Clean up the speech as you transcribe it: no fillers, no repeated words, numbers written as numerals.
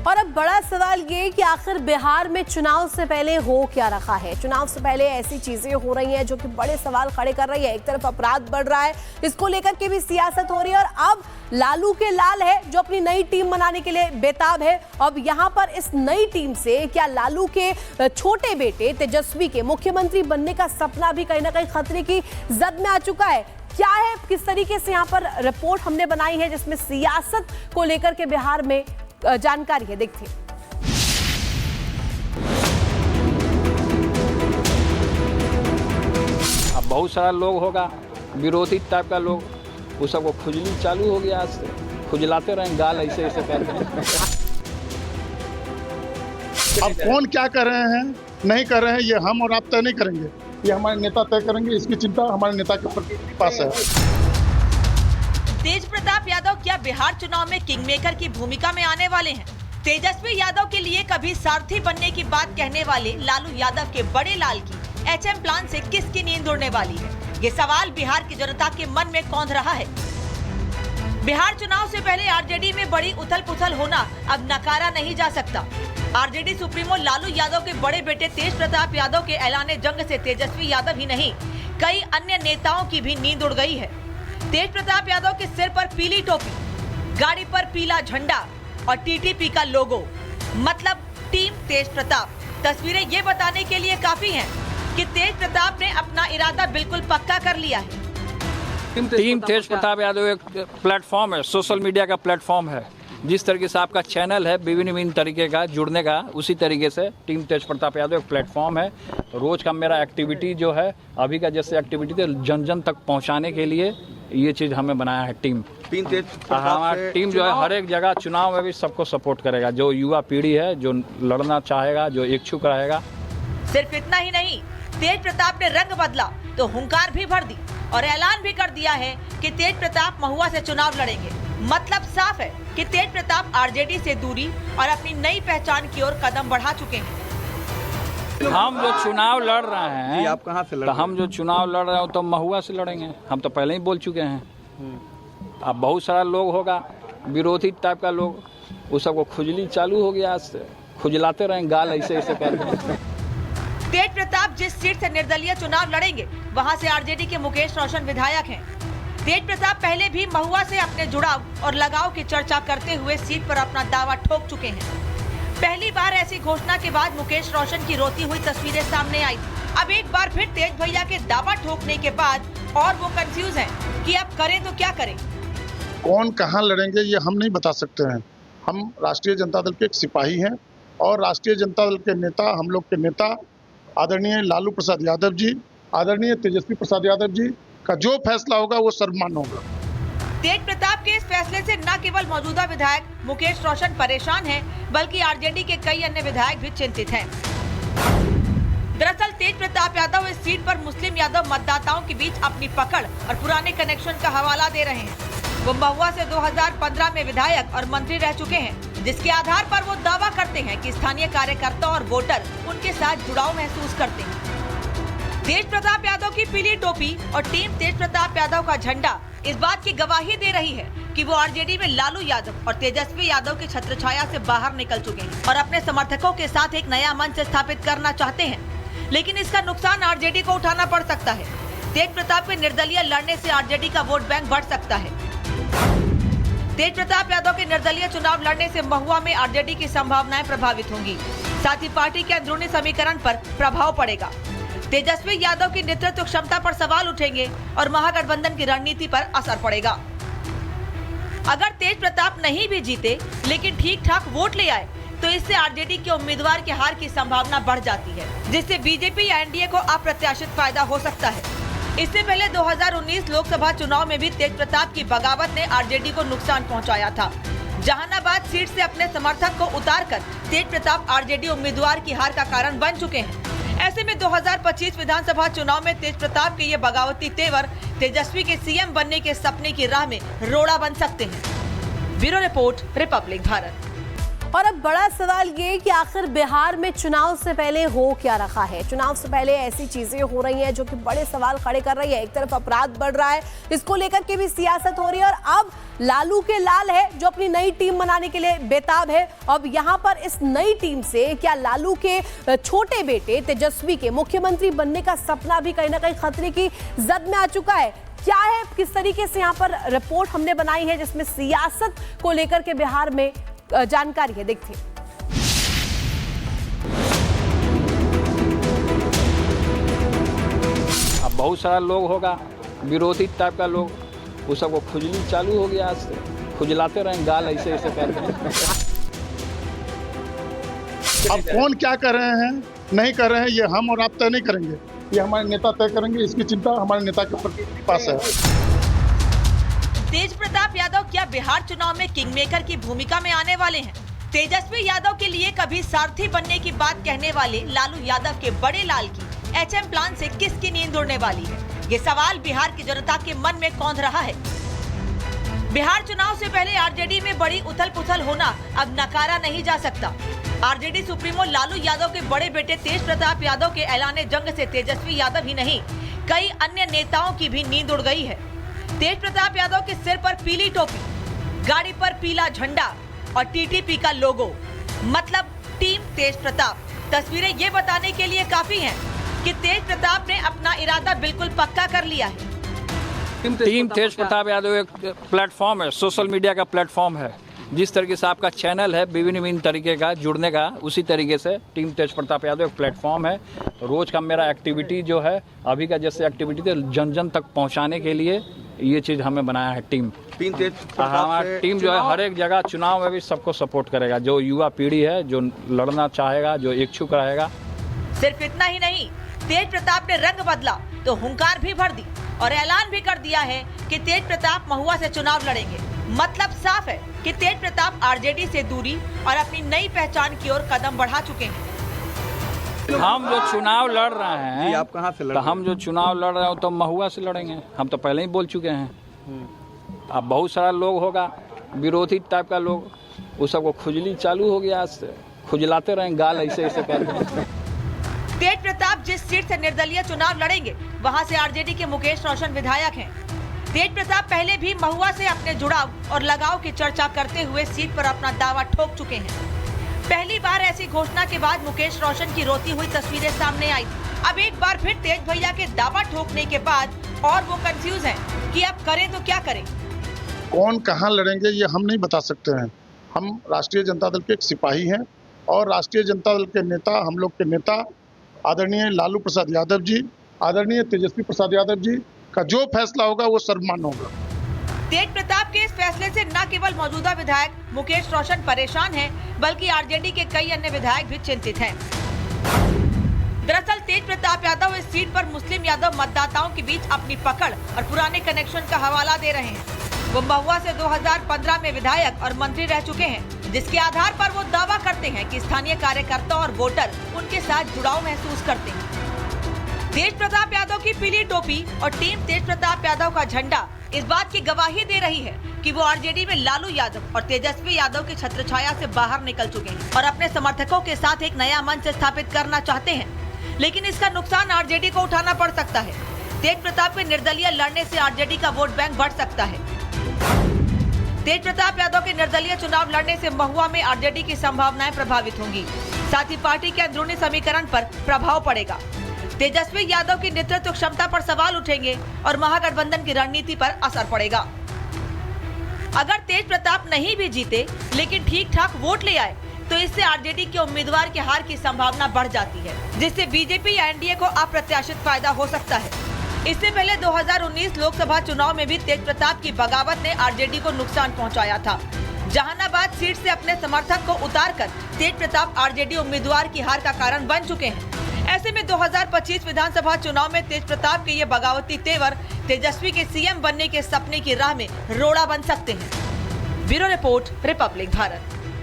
और अब बड़ा सवाल ये कि आखिर बिहार में चुनाव से पहले हो क्या रखा है। चुनाव से पहले ऐसी चीजें हो रही हैं जो कि बड़े सवाल खड़े कर रही है। एक तरफ अपराध बढ़ रहा है, इसको लेकर के भी सियासत हो रही है, और अब लालू के लाल है जो अपनी नई टीम बनाने के लिए बेताब है। अब यहाँ पर इस नई टीम से क्या लालू के छोटे बेटे तेजस्वी के मुख्यमंत्री बनने का सपना भी कहीं ना कहीं खतरे की जद में आ चुका है? क्या है, किस तरीके से यहाँ पर रिपोर्ट हमने बनाई है जिसमें सियासत को लेकर के बिहार में जानकारी है, देखते हैं। अब बहुत सारा लोग होगा विरोधी टाइप का लोग, वो सबको खुजली चालू हो गया। आज से खुजलाते रहें गाल ऐसे ऐसे करके। अब कौन क्या कर रहे हैं नहीं कर रहे हैं ये हम और आप तय नहीं करेंगे, ये हमारे नेता तय करेंगे। इसकी चिंता हमारे नेता के पास है। तेज प्रताप यादव क्या बिहार चुनाव में किंगमेकर की भूमिका में आने वाले हैं? तेजस्वी यादव के लिए कभी सारथी बनने की बात कहने वाले लालू यादव के बड़े लाल की एचएम प्लान से किसकी नींद उड़ने वाली है? ये सवाल बिहार की जनता के मन में कौंध रहा है। बिहार चुनाव से पहले आरजेडी में बड़ी उथल पुथल होना अब नकारा नहीं जा सकता। आरजेडी सुप्रीमो लालू यादव के बड़े बेटे तेज प्रताप यादव के ऐलाने जंग से तेजस्वी यादव ही नहीं, कई अन्य नेताओं की भी नींद उड़ गई है। तेज प्रताप यादव के सिर पर पीली टोपी, गाड़ी पर पीला झंडा और टीटीपी का लोगो, मतलब टीम तेज प्रताप। तस्वीरें ये बताने के लिए काफी हैं कि तेज प्रताप ने अपना इरादा बिल्कुल पक्का कर लिया है। टीम तेज प्रताप यादव एक प्लेटफॉर्म है, सोशल मीडिया का प्लेटफॉर्म है। जिस तरीके से आपका चैनल है विभिन्न तरीके का जुड़ने का, उसी तरीके से टीम तेज प्रताप यादव एक प्लेटफॉर्म है। रोज का मेरा एक्टिविटी जो है, अभी का जैसे एक्टिविटी थे जन जन तक पहुंचाने के लिए ये चीज हमें बनाया है। टीम हमारा टीम जो है हर एक जगह चुनाव में भी सबको सपोर्ट करेगा। जो युवा पीढ़ी है, जो लड़ना चाहेगा, जो इच्छुक रहेगा। सिर्फ इतना ही नहीं, तेज प्रताप ने रंग बदला तो हुंकार भी भर दी और ऐलान भी कर दिया है कि तेज प्रताप महुआ से चुनाव लड़ेंगे। मतलब साफ है कि तेज प्रताप आरजेडी से दूरी और अपनी नई पहचान की ओर कदम बढ़ा चुके हैं। हम जो चुनाव लड़ रहे हैं, आप कहाँ से लड़ तो हम जो चुनाव लड़ रहे हैं तो महुआ से लड़ेंगे। हम तो पहले ही बोल चुके हैं। अब बहुत सारा लोग होगा विरोधी टाइप का लोग, वो सबको खुजली चालू हो गया। आज से खुजलाते रहें गाल ऐसे ऐसे करके। तेज प्रताप जिस सीट से निर्दलीय चुनाव लड़ेंगे, वहां से आरजेडी के मुकेश रोशन विधायक हैं। तेज प्रताप पहले भी महुआ से अपने जुड़ाव और लगाव की चर्चा करते हुए सीट पर अपना दावा ठोक चुके हैं। पहली बार ऐसी घोषणा के बाद मुकेश रोशन की रोती हुई तस्वीरें सामने आई। अब एक बार फिर तेज भैया के दावा ठोकने के बाद और वो कंफ्यूज हैं कि अब करें तो क्या करें। कौन कहाँ लड़ेंगे ये हम नहीं बता सकते हैं। हम राष्ट्रीय जनता दल के एक सिपाही हैं और राष्ट्रीय जनता दल के नेता, हम लोग के नेता आदरणीय लालू प्रसाद यादव जी, आदरणीय तेजस्वी प्रसाद यादव जी का जो फैसला होगा वो सर्वमान्य होगा। तेज प्रताप के इस फैसले से न केवल मौजूदा विधायक मुकेश रोशन परेशान हैं, बल्कि आरजेडी के कई अन्य विधायक भी चिंतित हैं। दरअसल तेज प्रताप यादव इस सीट पर मुस्लिम यादव मतदाताओं के बीच अपनी पकड़ और पुराने कनेक्शन का हवाला दे रहे हैं। वो महुआ से 2015 में विधायक और मंत्री रह चुके हैं, जिसके आधार पर वो दावा करते हैं कि स्थानीय कार्यकर्ता और वोटर उनके साथ जुड़ाव महसूस करते हैं। तेज प्रताप यादव की पीली टोपी और टीम तेज प्रताप यादव का झंडा इस बात की गवाही दे रही है कि वो आरजेडी में लालू यादव और तेजस्वी यादव की छत्रछाया से बाहर निकल चुके हैं और अपने समर्थकों के साथ एक नया मंच स्थापित करना चाहते हैं। लेकिन इसका नुकसान आरजेडी को उठाना पड़ सकता है। तेज प्रताप के निर्दलीय लड़ने से आरजेडी का वोट बैंक बढ़ सकता है। तेज प्रताप यादव के निर्दलीय चुनाव लड़ने से महुआ में आरजेडी की संभावनाएं प्रभावित होंगी, साथ ही पार्टी के अंदरूनी समीकरण पर प्रभाव पड़ेगा। तेजस्वी यादव की नेतृत्व क्षमता पर सवाल उठेंगे और महागठबंधन की रणनीति पर असर पड़ेगा। अगर तेज प्रताप नहीं भी जीते लेकिन ठीक ठाक वोट ले आए तो इससे आरजेडी के उम्मीदवार के हार की संभावना बढ़ जाती है, जिससे बीजेपी या एनडीए को अप्रत्याशित फायदा हो सकता है। इससे पहले 2019 लोकसभा चुनाव में भी तेज प्रताप की बगावत ने आरजेडी को नुकसान पहुंचाया था। जहानाबाद सीट से अपने समर्थक को उतारकर तेज प्रताप आरजेडी उम्मीदवार की हार का कारण बन चुके हैं। ऐसे में 2025 विधानसभा चुनाव में तेज प्रताप के ये बगावती तेवर तेजस्वी के सीएम बनने के सपने की राह में रोड़ा बन सकते हैं। Bureau report, Republic Bharat. और अब बड़ा सवाल ये कि आखिर बिहार में चुनाव से पहले हो क्या रखा है। चुनाव से पहले ऐसी चीजें हो रही हैं जो कि बड़े सवाल खड़े कर रही है। एक तरफ अपराध बढ़ रहा है, इसको लेकर के भी सियासत हो रही है, और अब लालू के लाल है जो अपनी नई टीम बनाने के लिए बेताब है। अब यहाँ पर इस नई टीम से क्या लालू के छोटे बेटे तेजस्वी के मुख्यमंत्री बनने का सपना भी कहीं ना कहीं खतरे की जद में आ चुका है? क्या है, किस तरीके से यहाँ पर रिपोर्ट हमने बनाई है जिसमें सियासत को लेकर के बिहार में जानकारी है, देखते हैं। अब बहुत सारा लोग होगा विरोधी टाइप का लोग, वो सबको खुजली चालू हो गया, आज से खुजलाते रहें गाल ऐसे ऐसे करके। अब कौन क्या कर रहे हैं नहीं कर रहे हैं ये हम और आप तय नहीं करेंगे, ये हमारे नेता तय करेंगे। इसकी चिंता हमारे नेता के पास है। तेज प्रताप यादव क्या बिहार चुनाव में किंगमेकर की भूमिका में आने वाले हैं? तेजस्वी यादव के लिए कभी सारथी बनने की बात कहने वाले लालू यादव के बड़े लाल की एचएम प्लान से किसकी नींद उड़ने वाली है? ये सवाल बिहार की जनता के मन में कौंध रहा है। बिहार चुनाव से पहले आरजेडी में बड़ी उथल पुथल होना अब नकारा नहीं जा सकता। आरजेडी सुप्रीमो लालू यादव के बड़े बेटे तेज प्रताप यादव के ऐलाने जंग से तेजस्वी यादव ही नहीं, कई अन्य नेताओं की भी नींद उड़ गई है। तेज प्रताप यादव के सिर पर पीली टोपी, गाड़ी पर पीला झंडा और टीटीपी का लोगो, मतलब टीम तेज प्रताप। तस्वीरें ये बताने के लिए काफी हैं कि तेज प्रताप ने अपना इरादा बिल्कुल पक्का कर लिया है। टीम तेज प्रताप यादव एक प्लेटफॉर्म है, सोशल मीडिया का प्लेटफॉर्म है। जिस तरीके से आपका चैनल है विभिन्न तरीके का जुड़ने का, उसी तरीके से टीम तेज प्रताप यादव एक प्लेटफॉर्म है। रोज का मेरा एक्टिविटी जो है, अभी का जैसे एक्टिविटी थे जन जन तक पहुंचाने के लिए ये चीज हमें बनाया है। टीम हमारा टीम जो है हर एक जगह चुनाव में भी सबको सपोर्ट करेगा। जो युवा पीढ़ी है, जो लड़ना चाहेगा, जो इच्छुक रहेगा। सिर्फ इतना ही नहीं, तेज प्रताप ने रंग बदला तो हुंकार भी भर दी और ऐलान भी कर दिया है कि तेज प्रताप महुआ से चुनाव लड़ेंगे। मतलब साफ है कि तेज प्रताप आरजेडी से दूरी और अपनी नई पहचान की ओर कदम बढ़ा चुके हैं। हम जो चुनाव लड़ रहे हैं, आप कहां से लड़ तो हम जो चुनाव लड़ रहे हैं तो महुआ से लड़ेंगे। हम तो पहले ही बोल चुके हैं। अब बहुत सारा लोग होगा विरोधी टाइप का लोग, वो सबको खुजली चालू हो गया, आज से खुजलाते रहें गाल ऐसे ऐसे करके। तेज प्रताप जिस सीट से निर्दलीय चुनाव लड़ेंगे, वहां से आरजेडी के मुकेश रोशन विधायक हैं। तेज प्रताप पहले भी महुआ से अपने जुड़ाव और लगाव की चर्चा करते हुए सीट पर अपना दावा ठोक चुके हैं। पहली बार ऐसी घोषणा के बाद मुकेश रोशन की रोती हुई तस्वीरें सामने आई। अब एक बार फिर तेज भैया के दावा ठोकने के बाद और वो कंफ्यूज हैं कि अब करें तो क्या करें। कौन कहाँ लड़ेंगे ये हम नहीं बता सकते हैं। हम राष्ट्रीय जनता दल के एक सिपाही हैं और राष्ट्रीय जनता दल के नेता, हम लोग के नेता आदरणीय लालू प्रसाद यादव जी, आदरणीय तेजस्वी प्रसाद यादव जी का जो फैसला होगा वो सर्वमान्य होगा। तेज प्रताप के इस फैसले से न केवल मौजूदा विधायक मुकेश रोशन परेशान हैं, बल्कि आरजेडी के कई अन्य विधायक भी चिंतित हैं। दरअसल तेज प्रताप यादव इस सीट पर मुस्लिम यादव मतदाताओं के बीच अपनी पकड़ और पुराने कनेक्शन का हवाला दे रहे हैं। वो महुआ से 2015 में विधायक और मंत्री रह चुके हैं, जिसके आधार पर वो दावा करते हैं कि स्थानीय कार्यकर्ता और वोटर उनके साथ जुड़ाव महसूस करते हैं। तेज प्रताप यादव की पीली टोपी और टीम तेज प्रताप यादव का झंडा इस बात की गवाही दे रही है कि वो आरजेडी में लालू यादव और तेजस्वी यादव की छत्रछाया से बाहर निकल चुके हैं और अपने समर्थकों के साथ एक नया मंच स्थापित करना चाहते हैं। लेकिन इसका नुकसान आरजेडी को उठाना पड़ सकता है। तेज प्रताप के निर्दलीय लड़ने से आरजेडी का वोट बैंक बढ़ सकता है। तेज प्रताप यादव के निर्दलीय चुनाव लड़ने से महुआ में आरजेडी की संभावनाएं प्रभावित होंगी। साथ ही पार्टी के अंदरूनी समीकरण पर प्रभाव पड़ेगा। तेजस्वी यादव की नेतृत्व क्षमता पर सवाल उठेंगे और महागठबंधन की रणनीति पर असर पड़ेगा। अगर तेज प्रताप नहीं भी जीते लेकिन ठीक ठाक वोट ले आए तो इससे आरजेडी के उम्मीदवार की हार की संभावना बढ़ जाती है, जिससे बीजेपी या एनडीए को अप्रत्याशित फायदा हो सकता है। इससे पहले 2019 लोकसभा चुनाव में भी तेज प्रताप की बगावत ने आरजेडी को नुकसान पहुंचाया था। जहानाबाद सीट से अपने समर्थक को उतारकर तेज प्रताप आरजेडी उम्मीदवार की हार का कारण बन चुके हैं। ऐसे में 2025 विधानसभा चुनाव में तेज प्रताप के ये बगावती तेवर तेजस्वी के सीएम बनने के सपने की राह में रोड़ा बन सकते हैं। Bureau report, Republic Bharat.